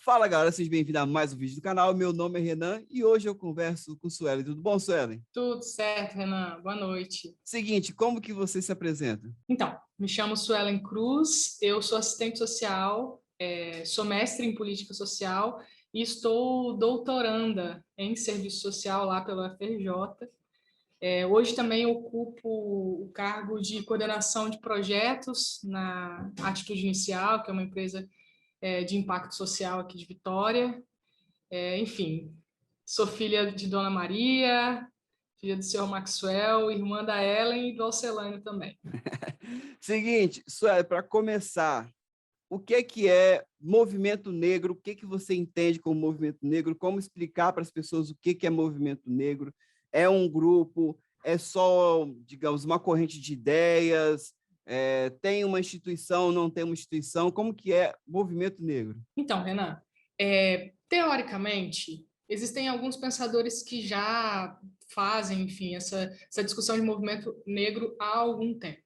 Fala, galera, sejam bem-vindos a mais um vídeo do canal. Meu nome é Renan e hoje eu converso com Suelen. Tudo bom, Suelen? Tudo certo, Renan. Boa noite. Seguinte, como que você se apresenta? Então, me chamo Suelen Cruz, eu sou assistente social, sou mestre em política social e estou doutoranda em serviço social lá pela UFRJ. Hoje também ocupo o cargo de coordenação de projetos na Atitude Inicial, que é uma empresa de impacto social aqui de Vitória. Enfim, sou filha de Dona Maria, filha do senhor Maxwell, irmã da Ellen e do Alcelânio também. Seguinte, Suelen, para começar, o que é movimento negro? O que você entende como movimento negro? Como explicar para as pessoas o que é movimento negro? É um grupo? É só, digamos, uma corrente de ideias? Tem uma instituição? Não tem uma instituição? Como que é movimento negro? Então, Renan, teoricamente, existem alguns pensadores que já fazem, enfim, essa discussão de movimento negro há algum tempo.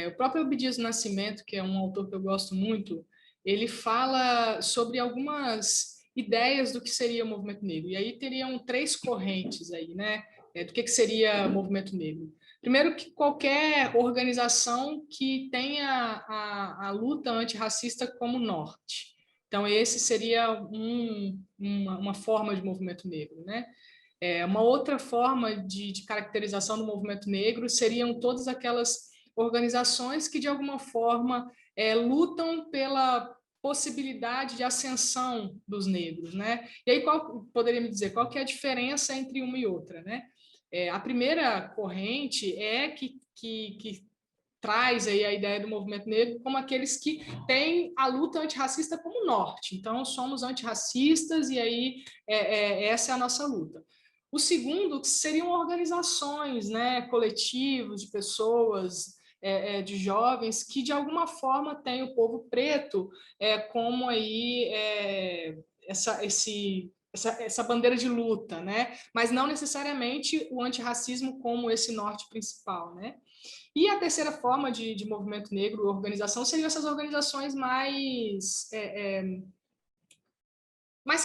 O próprio Abdias Nascimento, que é um autor que eu gosto muito, ele fala sobre algumas ideias do que seria o movimento negro. E aí teriam três correntes aí, né? Do que seria o movimento negro. Primeiro, que qualquer organização que tenha a luta antirracista como norte. Então, esse seria uma forma de movimento negro, né? Uma outra forma de caracterização do movimento negro seriam todas aquelas organizações que, de alguma forma, lutam pela possibilidade de ascensão dos negros, né? E aí, poderia me dizer, qual que é a diferença entre uma e outra, né? A primeira corrente é que traz aí a ideia do movimento negro como aqueles que têm a luta antirracista como norte. Então, somos antirracistas e aí essa é a nossa luta. O segundo seriam organizações, né, coletivos de pessoas, de jovens que de alguma forma têm o povo preto como aí essa bandeira de luta, né? Mas não necessariamente o antirracismo como esse norte principal, né? E a terceira forma de movimento negro, organização, seriam essas organizações mais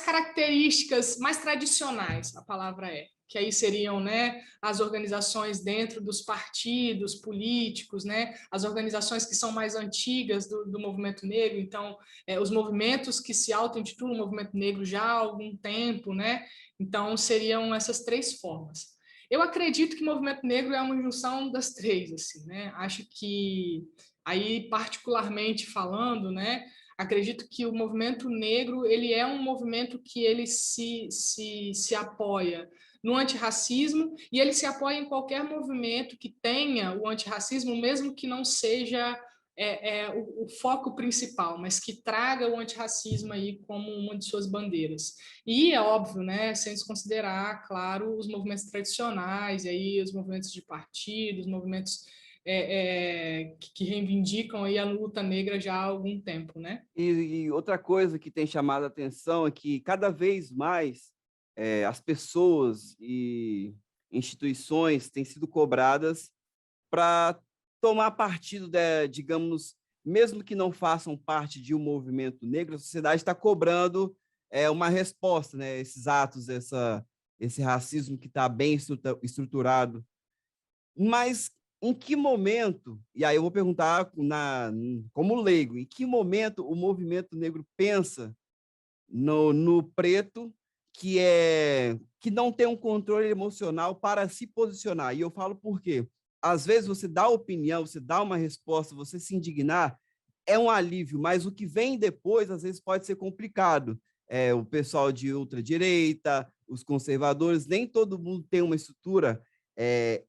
características, mais tradicionais, a palavra que aí seriam, né, as organizações dentro dos partidos políticos, né, as organizações que são mais antigas do movimento negro, então, os movimentos que se auto-intitulam movimento negro já há algum tempo, né, então seriam essas três formas. Eu acredito que movimento negro é uma junção das três, assim, né, acho que, aí, particularmente falando, né, acredito que o movimento negro ele é um movimento que ele se apoia no antirracismo e ele se apoia em qualquer movimento que tenha o antirracismo, mesmo que não seja o foco principal, mas que traga o antirracismo aí como uma de suas bandeiras. E é óbvio, né, sem desconsiderar, claro, os movimentos tradicionais, e aí os movimentos de partido, os movimentos que reivindicam aí a luta negra já há algum tempo, né? E outra coisa que tem chamado a atenção é que cada vez mais as pessoas e instituições têm sido cobradas para tomar partido, digamos, mesmo que não façam parte de um movimento negro, a sociedade está cobrando uma resposta, né? Esses atos, esse racismo que está bem estruturado. Mas em que momento, e aí eu vou perguntar como leigo, em que momento o movimento negro pensa no preto que não tem um controle emocional para se posicionar? E eu falo por quê? Às vezes você dá opinião, você dá uma resposta, você se indignar, é um alívio, mas o que vem depois, às vezes, pode ser complicado. O pessoal de ultradireita, os conservadores, nem todo mundo tem uma estrutura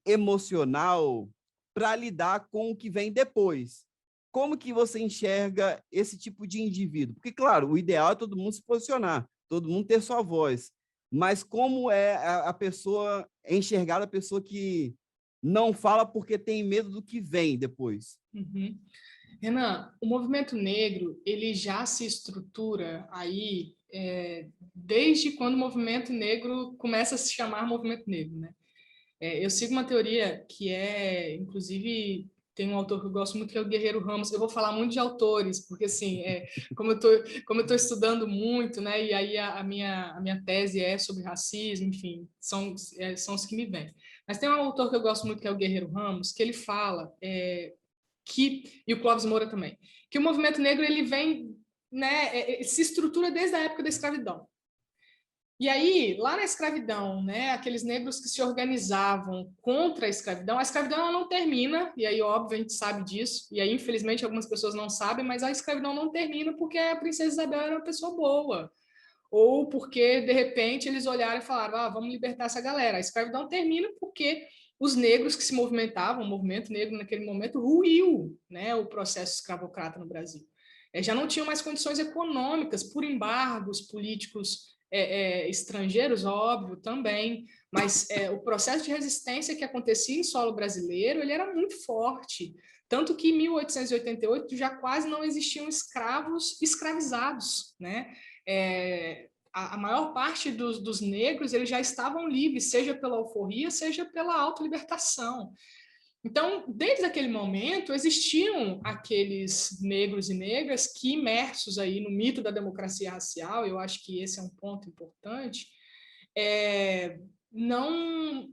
emocional para lidar com o que vem depois. Como que você enxerga esse tipo de indivíduo? Porque, claro, o ideal é todo mundo se posicionar, todo mundo ter sua voz, mas como é a pessoa, enxergar a pessoa que não fala porque tem medo do que vem depois? Uhum. Renan, o movimento negro ele já se estrutura aí desde quando o movimento negro começa a se chamar movimento negro, né? Eu sigo uma teoria que é, inclusive, tem um autor que eu gosto muito, que é o Guerreiro Ramos. Eu vou falar muito de autores, porque, assim, como eu tô estudando muito, né, e aí a minha tese é sobre racismo, enfim, são os que me vêm. Mas tem um autor que eu gosto muito, que é o Guerreiro Ramos, que ele fala, e o Clóvis Moura também, que o movimento negro, ele vem, né, se estrutura desde a época da escravidão. E aí, lá na escravidão, né, aqueles negros que se organizavam contra a escravidão ela não termina, e aí, óbvio, a gente sabe disso, e aí, infelizmente, algumas pessoas não sabem, mas a escravidão não termina porque a princesa Isabel era uma pessoa boa, ou porque, de repente, eles olharam e falaram, vamos libertar essa galera. A escravidão termina porque os negros que se movimentavam, o movimento negro naquele momento, ruiu, né, o processo escravocrata no Brasil. Já não tinham mais condições econômicas por embargos políticos estrangeiros, óbvio, também, mas o processo de resistência que acontecia em solo brasileiro, ele era muito forte, tanto que em 1888 já quase não existiam escravos escravizados, né? A maior parte dos negros, eles já estavam livres, seja pela alforria, seja pela autolibertação. Então, desde aquele momento, existiam aqueles negros e negras que, imersos aí no mito da democracia racial, eu acho que esse é um ponto importante, não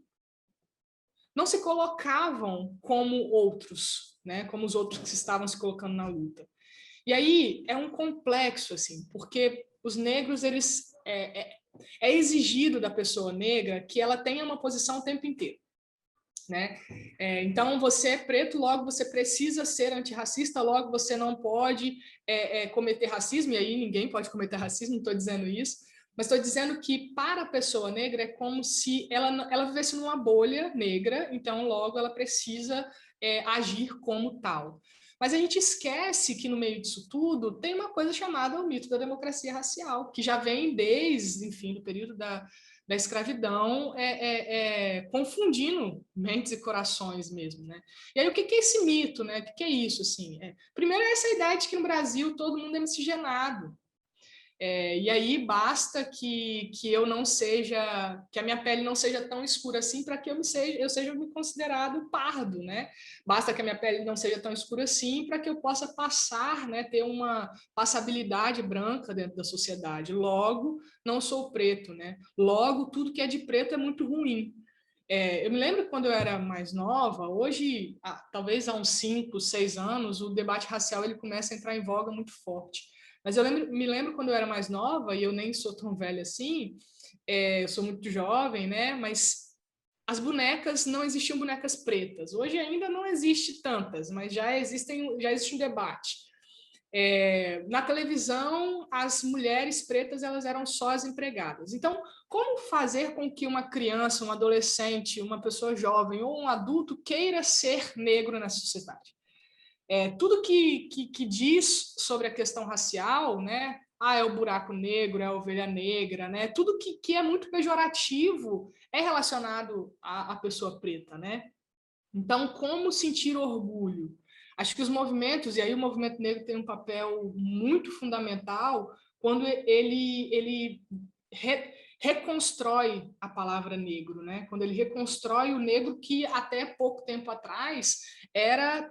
se colocavam como outros, né? Como os outros que estavam se colocando na luta. E aí é um complexo, assim, porque os negros, eles é exigido da pessoa negra que ela tenha uma posição o tempo inteiro. Né? Então, você é preto, logo você precisa ser antirracista, logo você não pode cometer racismo, e aí ninguém pode cometer racismo, não estou dizendo isso, mas estou dizendo que para a pessoa negra é como se ela vivesse numa bolha negra, então logo ela precisa agir como tal. Mas a gente esquece que no meio disso tudo tem uma coisa chamada o mito da democracia racial, que já vem desde, enfim, do período da escravidão, confundindo mentes e corações mesmo, né? E aí, o que é esse mito, né? O que é isso, assim? Primeiro, essa ideia de que no Brasil todo mundo é miscigenado. E aí basta que eu não seja, que a minha pele não seja tão escura assim para que eu seja me considerado pardo, né? Basta que a minha pele não seja tão escura assim para que eu possa passar, né? Ter uma passabilidade branca dentro da sociedade. Logo, não sou preto, né? Logo, tudo que é de preto é muito ruim. Eu me lembro quando eu era mais nova, hoje, talvez há uns 5, 6 anos, o debate racial ele começa a entrar em voga muito forte. Mas eu me lembro quando eu era mais nova, e eu nem sou tão velha assim, eu sou muito jovem, né? Mas as bonecas, não existiam bonecas pretas. Hoje ainda não existe tantas, mas já existe um debate. Na televisão, as mulheres pretas elas eram só as empregadas. Então, como fazer com que uma criança, um adolescente, uma pessoa jovem ou um adulto queira ser negro nessa sociedade? Tudo que diz sobre a questão racial, né? É o buraco negro, é a ovelha negra, né? Tudo que é muito pejorativo é relacionado à pessoa preta, né? Então, como sentir orgulho? Acho que os movimentos, e aí o movimento negro tem um papel muito fundamental quando ele reconstrói a palavra negro, né? Quando ele reconstrói o negro que até pouco tempo atrás era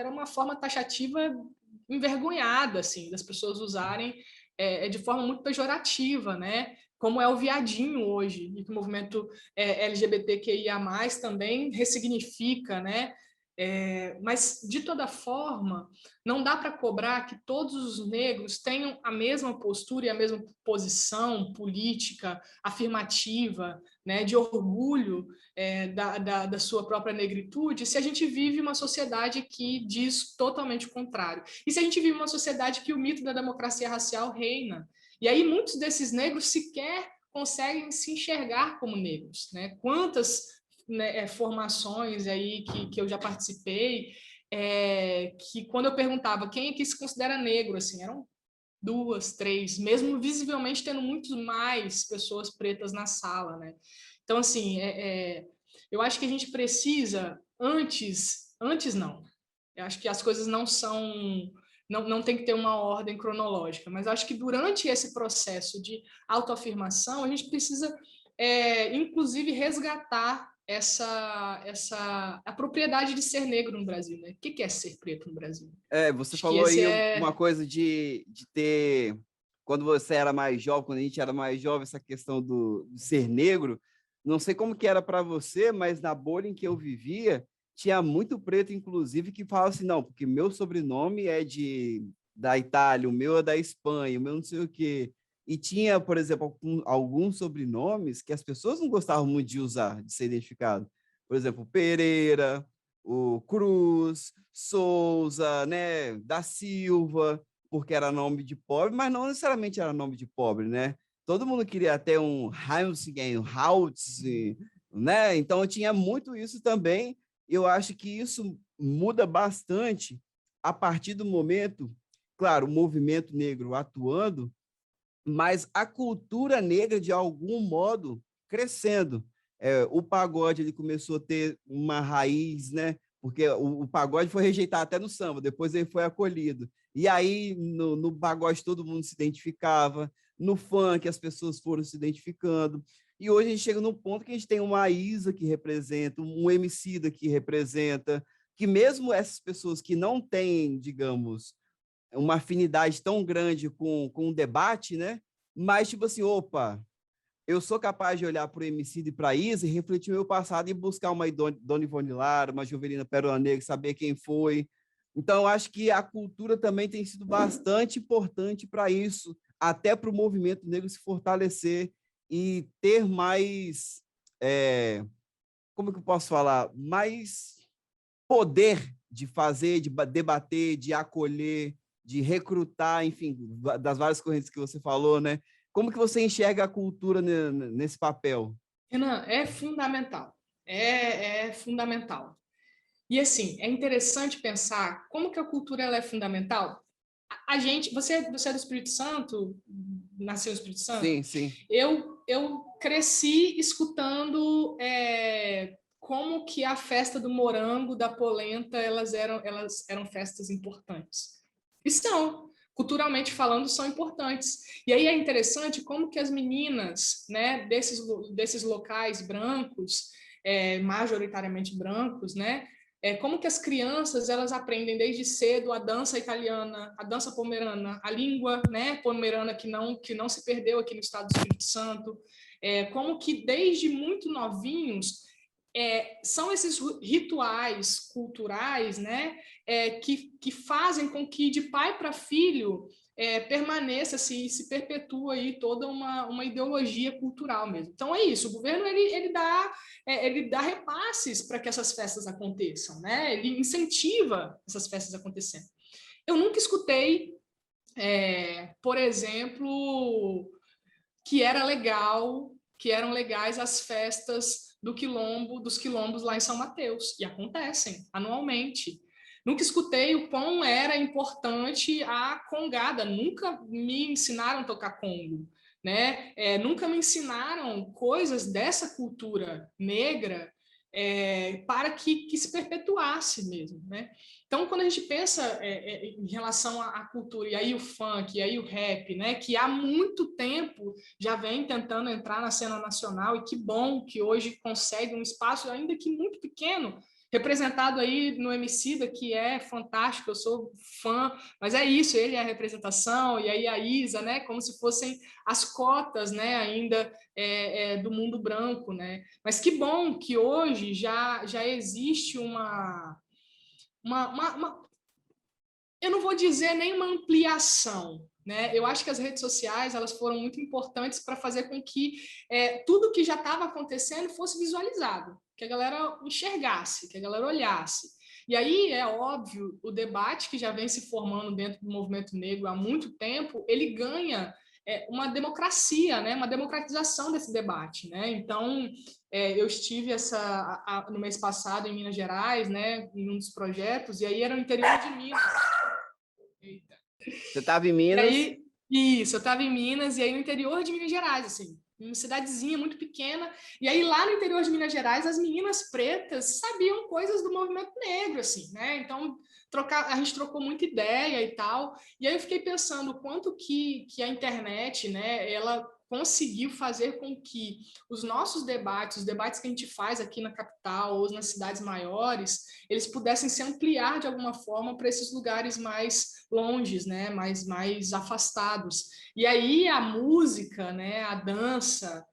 uma forma taxativa envergonhada, assim, das pessoas usarem de forma muito pejorativa, né? Como é o viadinho hoje, e que o movimento LGBTQIA+, também ressignifica, né? Mas, de toda forma, não dá para cobrar que todos os negros tenham a mesma postura e a mesma posição política, afirmativa, né, de orgulho da sua própria negritude, se a gente vive uma sociedade que diz totalmente o contrário. E se a gente vive uma sociedade que o mito da democracia racial reina. E aí muitos desses negros sequer conseguem se enxergar como negros, né? Quantas formações aí que eu já participei, que quando eu perguntava quem é que se considera negro, assim, eram 2, 3, mesmo visivelmente tendo muitos mais pessoas pretas na sala, né? Então, assim, eu acho que a gente precisa, antes não, eu acho que as coisas não são, não tem que ter uma ordem cronológica, mas eu acho que durante esse processo de autoafirmação, a gente precisa, inclusive, resgatar a propriedade de ser negro no Brasil, né? O que é ser preto no Brasil? Você Acho que falou esse aí é... uma coisa de ter, quando você era mais jovem, quando a gente era mais jovem, essa questão de ser negro, não sei como que era para você, mas na bolha em que eu vivia, tinha muito preto, inclusive, que falava assim, não, porque meu sobrenome é da Itália, o meu é da Espanha, o meu não sei o quê. E tinha, por exemplo, alguns sobrenomes que as pessoas não gostavam muito de usar, de ser identificado. Por exemplo, Pereira, o Cruz, Souza, né, da Silva, porque era nome de pobre, mas não necessariamente era nome de pobre, né? Todo mundo queria ter um Heinzingen, um Hautz, né? Então tinha muito isso também. Eu acho que isso muda bastante a partir do momento, claro, o movimento negro atuando, mas a cultura negra, de algum modo, crescendo. O pagode ele começou a ter uma raiz, né? Porque o pagode foi rejeitado até no samba, depois ele foi acolhido. E aí, no pagode, todo mundo se identificava, no funk, as pessoas foram se identificando. E hoje a gente chega num ponto que a gente tem uma Isa que representa, um Emicida que representa, que mesmo essas pessoas que não têm, digamos, uma afinidade tão grande com o debate, né? Mas, tipo assim, opa, eu sou capaz de olhar para o Emicida e para a Isa e refletir meu passado e buscar uma Dona Ivone Lara, uma Jovelina Pérola Negra, saber quem foi. Então, eu acho que a cultura também tem sido bastante importante para isso, até para o movimento negro se fortalecer e ter mais, como que eu posso falar, mais poder de fazer, de debater, de acolher, de recrutar, enfim, das várias correntes que você falou, né? Como que você enxerga a cultura nesse papel? Renan, é fundamental. É fundamental. E assim, é interessante pensar como que a cultura ela é fundamental. A gente, você é do Espírito Santo, nasceu no Espírito Santo? Sim, sim. Eu cresci escutando como que a festa do morango, da polenta, elas eram festas importantes. E são, culturalmente falando, são importantes. E aí é interessante como que as meninas, né, desses locais brancos, majoritariamente brancos, né, como que as crianças elas aprendem desde cedo a dança italiana, a dança pomerana, a língua, né, pomerana que não se perdeu aqui no estado do Espírito Santo, como que desde muito novinhos são esses rituais culturais, né, que fazem com que de pai para filho permaneça, se perpetua aí toda uma ideologia cultural mesmo. Então é isso, o governo ele dá repasses para que essas festas aconteçam, né? Ele incentiva essas festas acontecendo. Eu nunca escutei, por exemplo, que eram legais as festas dos quilombos lá em São Mateus, e acontecem anualmente. Nunca escutei o quão era importante a congada, nunca me ensinaram a tocar congo, né? Nunca me ensinaram coisas dessa cultura negra para que se perpetuasse mesmo, né? Então, quando a gente pensa em relação à cultura, e aí o funk, e aí o rap, né, que há muito tempo já vem tentando entrar na cena nacional, e que bom que hoje consegue um espaço, ainda que muito pequeno, representado aí no Emicida, que é fantástico, eu sou fã, mas é isso, ele é a representação, e aí a Isa, né, como se fossem as cotas, né, ainda do mundo branco, né, mas que bom que hoje já existe eu não vou dizer nem uma ampliação, né? Eu acho que as redes sociais elas foram muito importantes para fazer com que tudo que já estava acontecendo fosse visualizado, que a galera enxergasse, que a galera olhasse. E aí, é óbvio, o debate que já vem se formando dentro do movimento negro há muito tempo, ele ganha uma democracia, né? Uma democratização desse debate, né? Então, eu estive no mês passado em Minas Gerais, né? Em um dos projetos, e aí era no interior de Minas. Eita. Você estava em E Minas? aí, isso, eu estava em Minas, e aí no interior de Minas Gerais, assim, uma cidadezinha muito pequena, e aí lá no interior de Minas Gerais, as meninas pretas sabiam coisas do movimento negro, assim, né? Então, a gente trocou muita ideia e tal, e aí eu fiquei pensando o quanto que a internet, né, ela conseguiu fazer com que os nossos debates, os debates que a gente faz aqui na capital ou nas cidades maiores, eles pudessem se ampliar de alguma forma para esses lugares mais longes, né, mais afastados. E aí a música, né, a dança,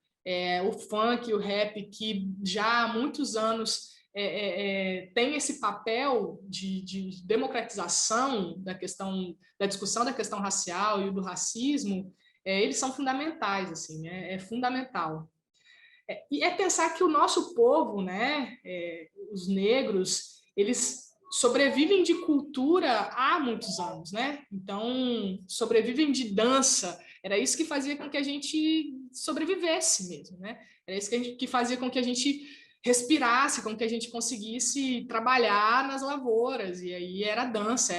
o funk, o rap, que já há muitos anos tem esse papel de democratização da discussão da questão racial e do racismo, eles são fundamentais, assim, é fundamental. E é pensar que o nosso povo, né, os negros, eles sobrevivem de cultura há muitos anos, né? Então, sobrevivem de dança. Era isso que fazia com que a gente sobrevivesse mesmo, né? Era isso que fazia com que a gente respirasse, com que a gente conseguisse trabalhar nas lavouras. E aí era dança,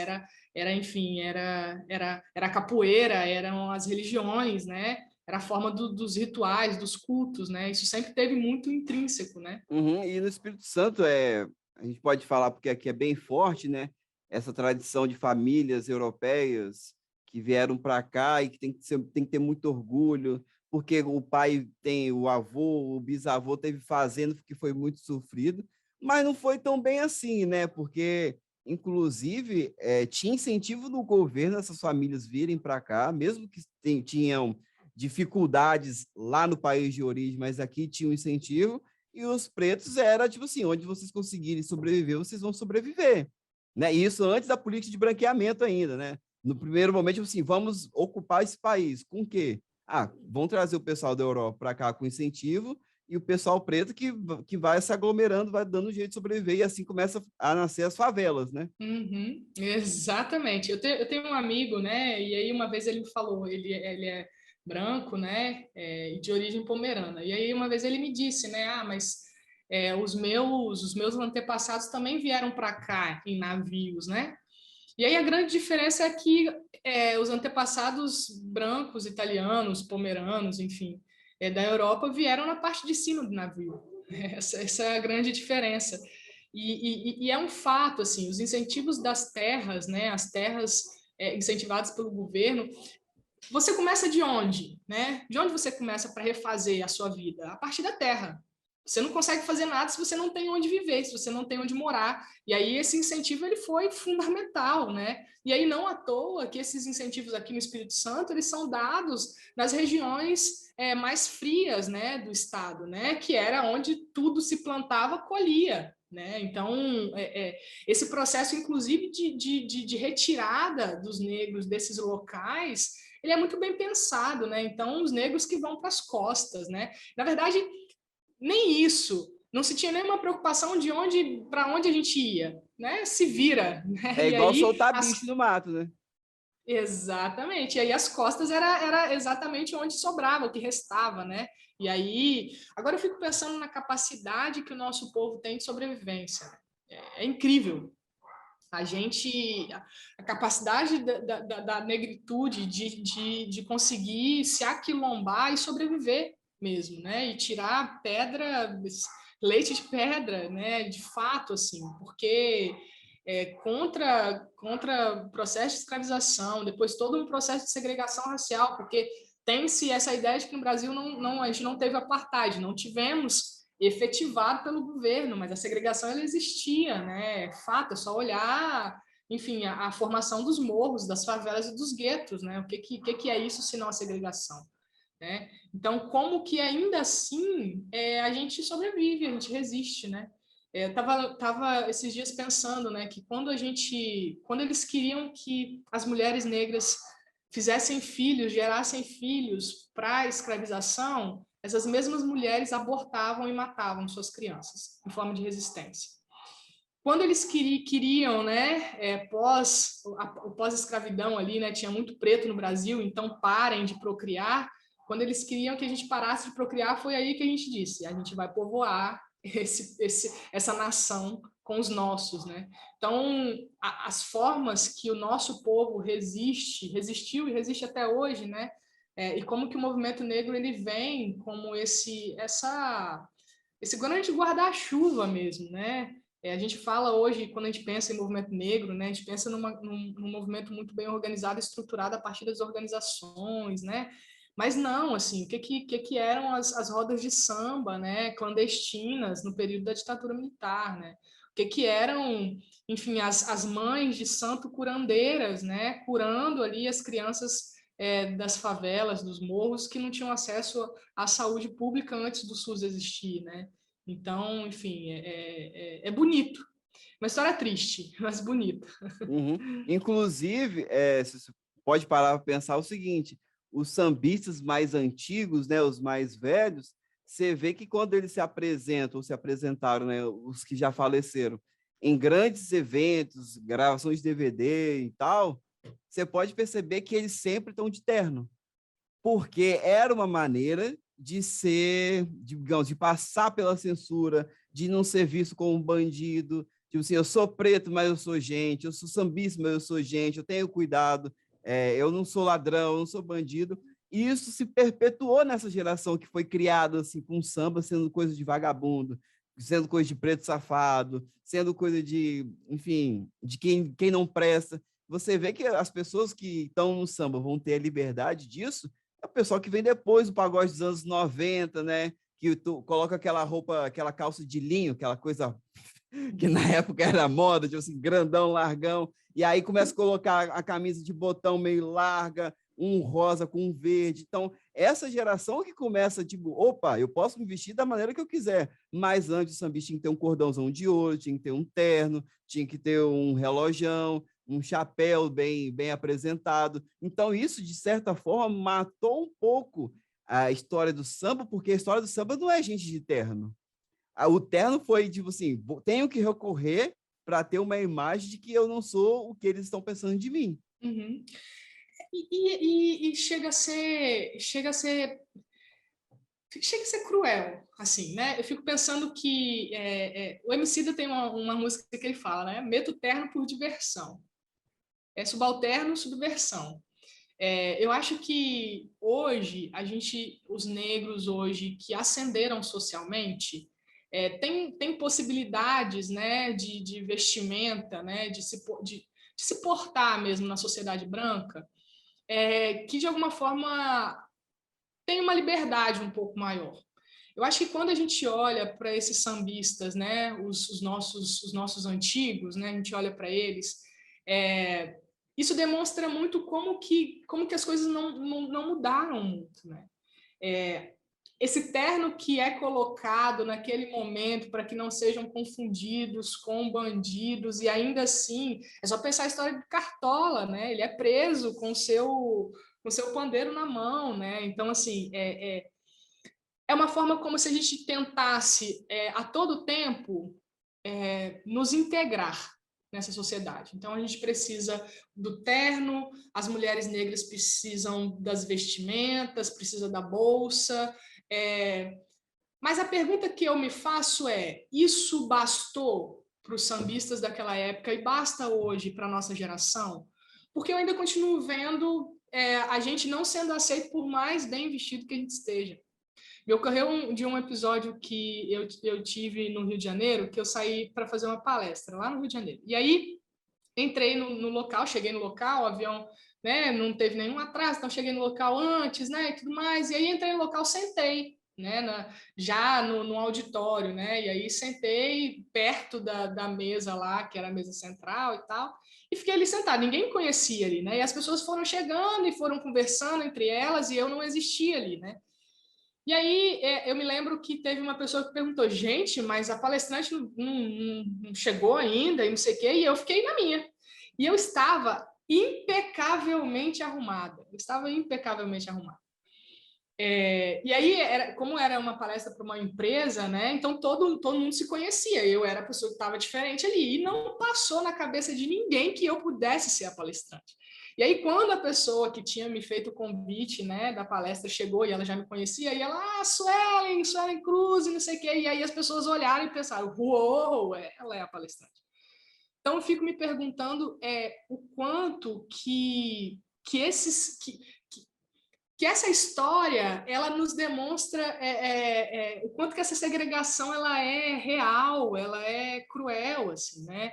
enfim, era capoeira, eram as religiões, né? Era a forma dos rituais, dos cultos, né? Isso sempre teve muito intrínseco, né? Uhum. E no Espírito Santo, a gente pode falar, porque aqui é bem forte, né? Essa tradição de famílias europeias que vieram para cá e que tem que ter muito orgulho, porque o pai tem, o avô, o bisavô teve fazenda porque foi muito sofrido, mas não foi tão bem assim, né? Porque, inclusive, tinha incentivo do governo essas famílias virem para cá, mesmo que tinham dificuldades lá no país de origem, mas aqui tinha um incentivo, e os pretos era tipo assim, onde vocês conseguirem sobreviver, vocês vão sobreviver, né? E isso antes da política de branqueamento ainda, né? No primeiro momento, tipo assim, vamos ocupar esse país, com o quê? Ah, vão trazer o pessoal da Europa para cá com incentivo, e o pessoal preto que vai se aglomerando, vai dando um jeito de sobreviver, e assim começa a nascer as favelas, né? Uhum, exatamente. Eu tenho um amigo, né? E aí uma vez ele me falou, ele é branco, né? E de origem pomerana. E aí uma vez ele me disse, né? Ah, mas os meus antepassados também vieram para cá em navios, né? E aí a grande diferença é que os antepassados brancos, italianos, pomeranos, enfim, da Europa vieram na parte de cima do navio. Essa é a grande diferença. E é um fato, assim, os incentivos das terras, né, as terras incentivadas pelo governo, você começa de onde, né? De onde você começa para refazer a sua vida? A partir da terra. Você não consegue fazer nada se você não tem onde viver, se você não tem onde morar. E aí esse incentivo ele foi fundamental, né? E aí não à toa que esses incentivos aqui no Espírito Santo eles são dados nas regiões mais frias, né, do estado, né? Que era onde tudo se plantava, colhia. Né? Então, esse processo, inclusive, de retirada dos negros desses locais, ele é muito bem pensado, né? Então, os negros que vão para as costas, né? Na verdade, nem isso. Não se tinha nenhuma preocupação de para onde a gente ia, né? Se vira, né? É E igual aí soltar bicho no mato, né? exatamente. E aí as costas era exatamente onde sobrava, o que restava, né? E aí, agora eu fico pensando na capacidade que o nosso povo tem de sobrevivência. É incrível. A capacidade da negritude de conseguir se aquilombar e sobreviver mesmo, né? E tirar pedra, leite de pedra, né? De fato, assim, porque contra o processo de escravização, depois todo um processo de segregação racial, porque tem-se essa ideia de que no Brasil a gente não teve apartheid, não tivemos efetivado pelo governo, mas a segregação ela existia, né? É fato, é só olhar, enfim, a formação dos morros, das favelas e dos guetos, né? O que é isso se não a segregação, né? Então, como que ainda assim a gente sobrevive, a gente resiste, né? Eu tava esses dias pensando, né, que quando eles queriam que as mulheres negras fizessem filhos, gerassem filhos para a escravização, essas mesmas mulheres abortavam e matavam suas crianças em forma de resistência. Quando eles queriam, né, o pós-escravidão ali, né, tinha muito preto no Brasil, então parem de procriar. Quando eles queriam que a gente parasse de procriar, foi aí que a gente disse: a gente vai povoar essa nação com os nossos, né? Então, as formas que o nosso povo resistiu e resiste até hoje, né? E como que o movimento negro ele vem como esse grande guarda-chuva mesmo, né? A gente fala hoje, quando a gente pensa em movimento negro, né, a gente pensa num movimento muito bem organizado, estruturado a partir das organizações, né? Mas não, assim, o que eram as rodas de samba, né, clandestinas no período da ditadura militar, né? O que eram, enfim, as mães de santo curandeiras, né, curando ali as crianças das favelas, dos morros, que não tinham acesso à saúde pública antes do SUS existir, né? Então, enfim, é bonito. Uma história triste, mas bonita. Uhum. Inclusive, você pode parar para pensar o seguinte: os sambistas mais antigos, né, os mais velhos, você vê que quando eles se apresentam, ou se apresentaram, né, os que já faleceram, em grandes eventos, gravações de DVD e tal, você pode perceber que eles sempre estão de terno, porque era uma maneira de ser, digamos, de passar pela censura, de não ser visto como um bandido. Tipo assim, eu sou preto, mas eu sou gente, eu sou sambista, mas eu sou gente, eu tenho cuidado, eu não sou ladrão, eu não sou bandido. E isso se perpetuou nessa geração que foi criada assim, com samba sendo coisa de vagabundo, sendo coisa de preto safado, sendo coisa de, enfim, de quem não presta. Você vê que as pessoas que estão no samba vão ter a liberdade disso, é o pessoal que vem depois do pagode dos anos 90, né? Que tu coloca aquela roupa, aquela calça de linho, aquela coisa que na época era moda, tipo assim, grandão, largão, e aí começa a colocar a camisa de botão meio larga, um rosa com um verde. Então, essa geração que começa, tipo, opa, eu posso me vestir da maneira que eu quiser, mas antes o sambista tinha que ter um cordãozão de ouro, tinha que ter um terno, tinha que ter um relojão, um chapéu bem apresentado. Então, isso, de certa forma, matou um pouco a história do samba, porque a história do samba não é gente de terno. O terno foi, tipo assim, tenho que recorrer para ter uma imagem de que eu não sou o que eles estão pensando de mim. Uhum. E chega a ser cruel, assim, né? Eu fico pensando que o Emicida tem uma música que ele fala, né? Meto terno por diversão. É subalterno, subversão. Eu acho que hoje, os negros hoje que ascenderam socialmente, tem possibilidades, né, de vestimenta, né, de se portar mesmo na sociedade branca, que de alguma forma tem uma liberdade um pouco maior. Eu acho que quando a gente olha para esses sambistas, né, os nossos antigos, né, a gente olha para eles, isso demonstra muito como que as coisas não mudaram muito, né? Esse terno que é colocado naquele momento para que não sejam confundidos com bandidos, e ainda assim, é só pensar a história de Cartola, né? Ele é preso com seu pandeiro na mão, né? Então, assim, é uma forma como se a gente tentasse, a todo tempo, nos integrar nessa sociedade. Então, a gente precisa do terno, as mulheres negras precisam das vestimentas, precisa da bolsa. Mas a pergunta que eu me faço é: isso bastou para os sambistas daquela época e basta hoje para a nossa geração? Porque eu ainda continuo vendo a gente não sendo aceito por mais bem vestido que a gente esteja. Me ocorreu de um episódio que eu tive no Rio de Janeiro, que eu saí para fazer uma palestra lá no Rio de Janeiro. E aí entrei no local, cheguei no local, o avião, né, não teve nenhum atraso, então cheguei no local antes, né, e tudo mais. E aí entrei no local, sentei, né, já no auditório, né, e aí sentei perto da mesa lá, que era a mesa central e tal, e fiquei ali sentado. Ninguém me conhecia ali, né, e as pessoas foram chegando e foram conversando entre elas, e eu não existia ali, né. E aí eu me lembro que teve uma pessoa que perguntou: gente, mas a palestrante não chegou ainda e não sei o quê, e eu fiquei na minha. E eu estava impecavelmente arrumada. Eu estava impecavelmente arrumada. E aí, como era uma palestra para uma empresa, né? Então todo mundo se conhecia. Eu era a pessoa que estava diferente ali. E não passou na cabeça de ninguém que eu pudesse ser a palestrante. E aí, quando a pessoa que tinha me feito o convite, né, da palestra chegou e ela já me conhecia, e ela, Suelen Cruz, e não sei o quê. E aí as pessoas olharam e pensaram: uou, ela é a palestrante. Então, eu fico me perguntando o quanto que que essa história, ela nos demonstra o quanto que essa segregação ela é real, ela é cruel, assim, né?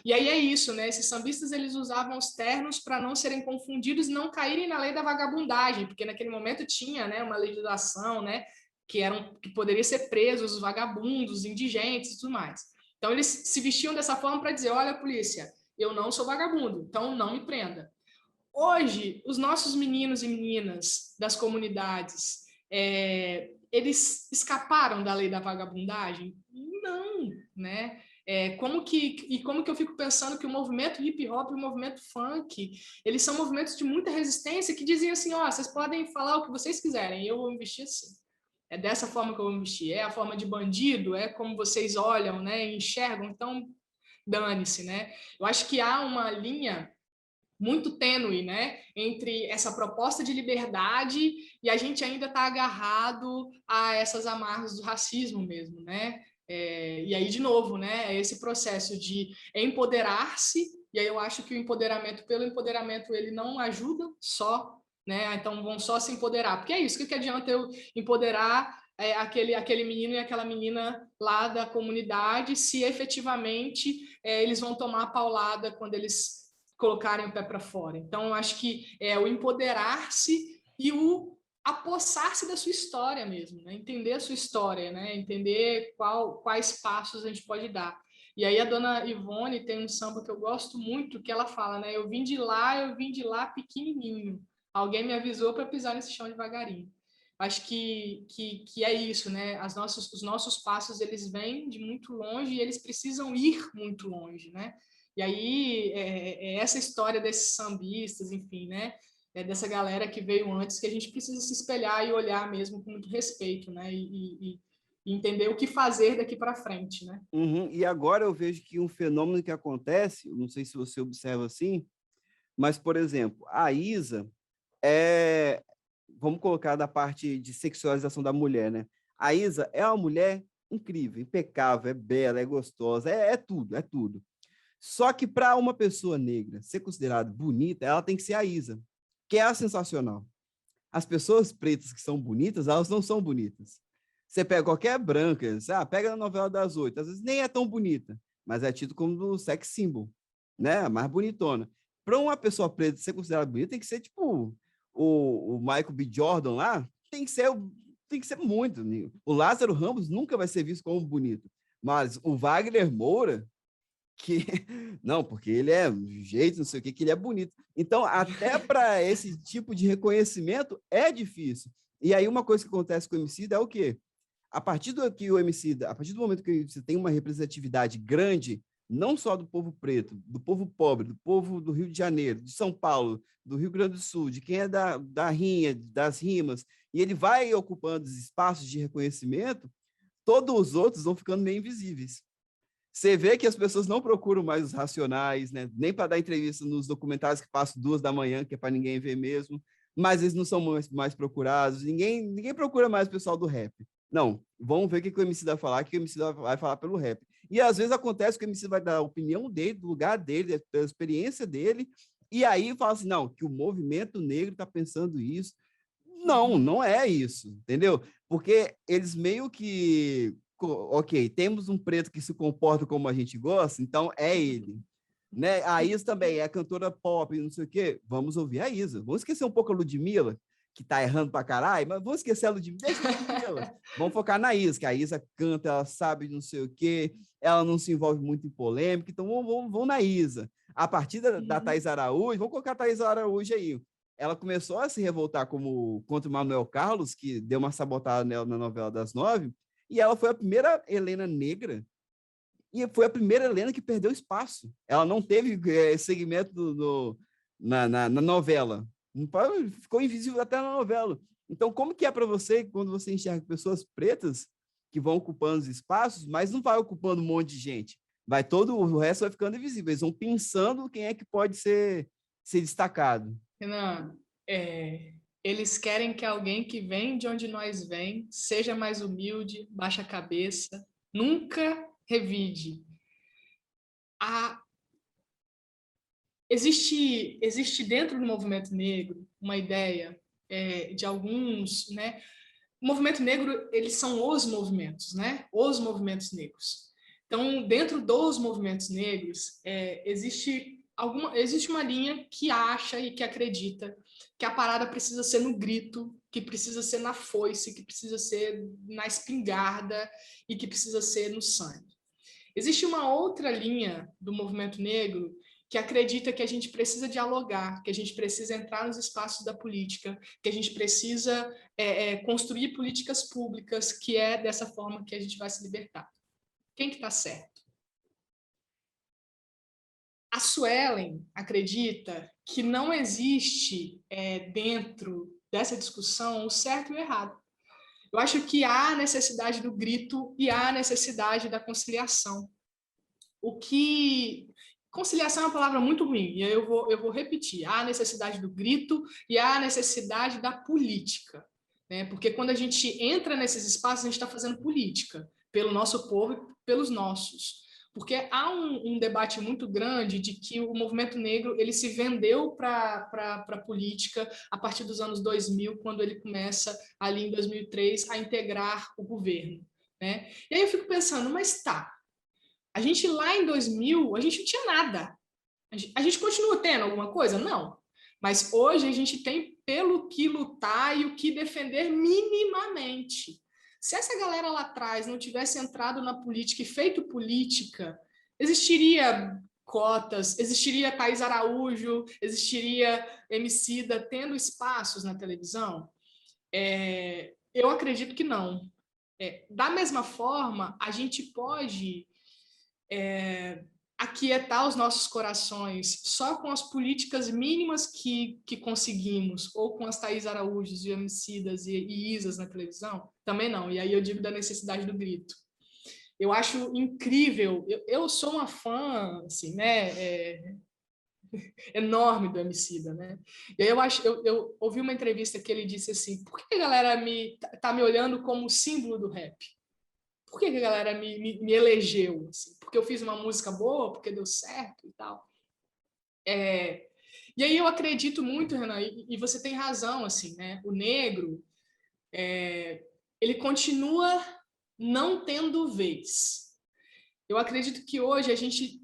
E aí é isso, né? Esses sambistas, eles usavam os ternos para não serem confundidos e não caírem na lei da vagabundagem, porque naquele momento tinha, né, uma legislação, né, que poderia ser presos os vagabundos, os indigentes e tudo mais. Então eles se vestiam dessa forma para dizer, olha, polícia, eu não sou vagabundo, então não me prenda. Hoje, os nossos meninos e meninas das comunidades, eles escaparam da lei da vagabundagem? Não, né? Como que eu fico pensando que o movimento hip hop e o movimento funk, eles são movimentos de muita resistência que dizem assim, ó, vocês podem falar o que vocês quiserem, eu vou me vestir assim. É dessa forma que eu vou me vestir. É a forma de bandido, é como vocês olham, né, e enxergam, então dane-se, né? Eu acho que há uma linha muito tênue, né, entre essa proposta de liberdade e a gente ainda está agarrado a essas amarras do racismo mesmo, né? E aí, de novo, né, esse processo de empoderar-se, e aí eu acho que o empoderamento pelo empoderamento, ele não ajuda só, né? Então, vão só se empoderar. Porque é isso, que adianta eu empoderar aquele menino e aquela menina lá da comunidade se efetivamente eles vão tomar a paulada quando eles colocarem o pé para fora. Então, eu acho que é o empoderar-se e o apossar-se da sua história mesmo, né? Entender a sua história, né? Entender quais passos a gente pode dar. E aí a dona Ivone tem um samba que eu gosto muito, que ela fala, né? Eu vim de lá pequenininho. Alguém me avisou para pisar nesse chão devagarinho. Acho que é isso, né? Os nossos passos, eles vêm de muito longe e eles precisam ir muito longe, né? E aí, essa história desses sambistas, enfim, né? Dessa galera que veio antes, que a gente precisa se espelhar e olhar mesmo com muito respeito, né? E entender o que fazer daqui para frente, né? Uhum. E agora eu vejo que um fenômeno que acontece, não sei se você observa assim, mas, por exemplo, a Isa é, vamos colocar da parte de sexualização da mulher, né? A Isa é uma mulher incrível, impecável, é bela, é gostosa, é tudo, é tudo. Só que para uma pessoa negra ser considerada bonita, ela tem que ser a Isa, que é a sensacional. As pessoas pretas que são bonitas, elas não são bonitas. Você pega qualquer branca, pega a novela das 8, às vezes nem é tão bonita, mas é tido como do sex symbol, né? A mais bonitona. Para uma pessoa preta ser considerada bonita, tem que ser tipo o Michael B. Jordan lá, tem que ser muito. O Lázaro Ramos nunca vai ser visto como bonito, mas o Wagner Moura, que não, porque ele é um jeito, não sei o que ele é bonito. Então, até para esse tipo de reconhecimento é difícil. E aí uma coisa que acontece com o Emicida é o quê? A partir a partir do momento que você tem uma representatividade grande, não só do povo preto, do povo pobre, do povo do Rio de Janeiro, de São Paulo, do Rio Grande do Sul, de quem é da rinha, das rimas, e ele vai ocupando os espaços de reconhecimento, todos os outros vão ficando meio invisíveis. Você vê que as pessoas não procuram mais os racionais, né? Nem para dar entrevista nos documentários que passam 2 da manhã, que é para ninguém ver mesmo, mas eles não são mais procurados. Ninguém procura mais o pessoal do rap. Não, vamos ver o que o MC vai falar, que o MC vai falar pelo rap. E às vezes acontece que o MC vai dar a opinião dele, do lugar dele, da experiência dele, e aí fala assim, não, que o movimento negro está pensando isso. Não, não é isso, entendeu? Porque eles meio que ok, temos um preto que se comporta como a gente gosta, então é ele. Né? A Isa também é cantora pop, não sei o quê. Vamos ouvir a Isa. Vamos esquecer um pouco a Ludmilla, que tá errando pra caralho, mas vamos esquecer a Ludmilla. Deixa a Ludmilla. Vamos focar na Isa, que a Isa canta, ela sabe não sei o quê, ela não se envolve muito em polêmica, então vamos na Isa. A partir da Thaís Araújo, vamos colocar a Thaís Araújo aí. Ela começou a se revoltar contra o Manuel Carlos, que deu uma sabotada nela na novela das 9, e ela foi a primeira Helena negra e foi a primeira Helena que perdeu espaço. Ela não teve segmento na novela. Ficou invisível até na novela. Então, como que é para você quando você enxerga pessoas pretas que vão ocupando os espaços, mas não vai ocupando um monte de gente? Todo o resto vai ficando invisível. Eles vão pensando quem é que pode ser destacado. Renan, eles querem que alguém que vem de onde nós vem seja mais humilde, baixa a cabeça, nunca revide. Existe dentro do movimento negro uma ideia de alguns, né? O movimento negro, eles são os movimentos, né? Os movimentos negros. Então, dentro dos movimentos negros, existe uma linha que acha e que acredita que a parada precisa ser no grito, que precisa ser na foice, que precisa ser na espingarda e que precisa ser no sangue. Existe uma outra linha do movimento negro que acredita que a gente precisa dialogar, que a gente precisa entrar nos espaços da política, que a gente precisa construir políticas públicas, que é dessa forma que a gente vai se libertar. Quem que está certo? A Suelen acredita que não existe dentro dessa discussão o certo e o errado. Eu acho que há a necessidade do grito e há a necessidade da conciliação. Conciliação é uma palavra muito ruim, e aí eu vou repetir. Há a necessidade do grito e há a necessidade da política. Né? Porque quando a gente entra nesses espaços, a gente está fazendo política pelo nosso povo e pelos nossos. Porque há um debate muito grande de que o movimento negro ele se vendeu para a política a partir dos anos 2000, quando ele começa, ali em 2003, a integrar o governo. Né? E aí eu fico pensando, mas tá, a gente lá em 2000, a gente não tinha nada. A gente continua tendo alguma coisa? Não. Mas hoje a gente tem pelo que lutar e o que defender minimamente. Se essa galera lá atrás não tivesse entrado na política e feito política, existiria cotas, existiria Thaís Araújo, existiria Emicida tendo espaços na televisão? Eu acredito que não. Da mesma forma, a gente pode aquietar os nossos corações só com as políticas mínimas que conseguimos, ou com as Thaís Araújos e Emicidas e Isas na televisão? Também não. E aí eu digo da necessidade do grito. Eu acho incrível. Eu sou uma fã, assim, né? Enorme do Emicida, né? E aí eu ouvi uma entrevista que ele disse assim: por que a galera tá me olhando como símbolo do rap? Por que a galera me elegeu? Assim? Porque eu fiz uma música boa, porque deu certo e tal. E aí eu acredito muito, Renan, e você tem razão, assim, né? O negro, ele continua não tendo vez. Eu acredito que hoje a gente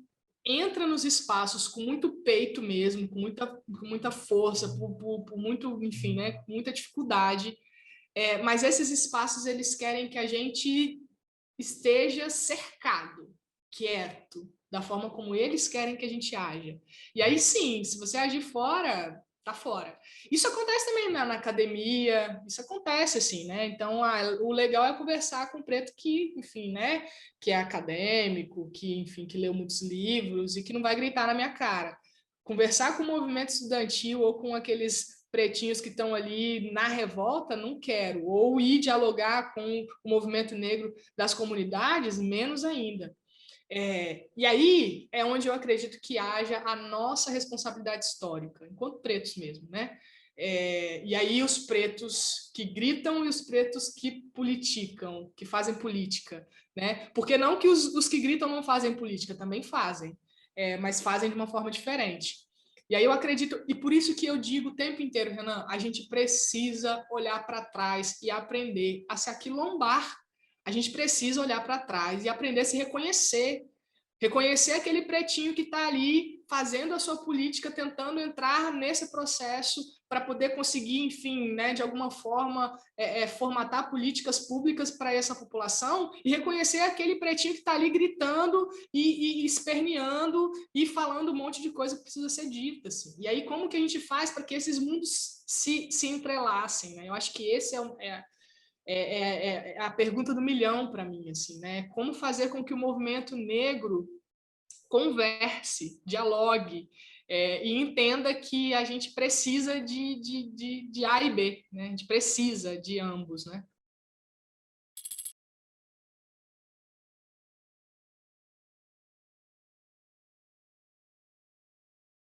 entra nos espaços com muito peito mesmo, com muita força, por muito, enfim, né? Com muita dificuldade. Mas esses espaços, eles querem que a gente esteja cercado, quieto, da forma como eles querem que a gente haja. E aí sim, se você agir fora, tá fora. Isso acontece também na academia, isso acontece assim, né? Então, o legal é conversar com um preto que, enfim, né, que é acadêmico, que, enfim, que leu muitos livros e que não vai gritar na minha cara. Conversar com o movimento estudantil ou com aqueles pretinhos que estão ali na revolta, não quero. Ou ir dialogar com o movimento negro das comunidades, menos ainda. E aí é onde eu acredito que haja a nossa responsabilidade histórica, enquanto pretos mesmo, né? E aí os pretos que gritam e os pretos que politicam, que fazem política, né? Porque não que os que gritam não fazem política, também fazem, mas fazem de uma forma diferente. E aí eu acredito, e por isso que eu digo o tempo inteiro, Renan, a gente precisa olhar para trás e aprender a se aquilombar. A gente precisa olhar para trás e aprender a se reconhecer. Reconhecer aquele pretinho que está ali fazendo a sua política, tentando entrar nesse processo para poder conseguir, enfim, né, de alguma forma, formatar políticas públicas para essa população, e reconhecer aquele pretinho que está ali gritando e esperneando e falando um monte de coisa que precisa ser dita. Assim. E aí, como que a gente faz para que esses mundos se entrelacem? Né? Eu acho que esse é a pergunta do milhão para mim, assim, né? Como fazer com que o movimento negro converse, dialogue e entenda que a gente precisa de A e B, né? A gente precisa de ambos, né?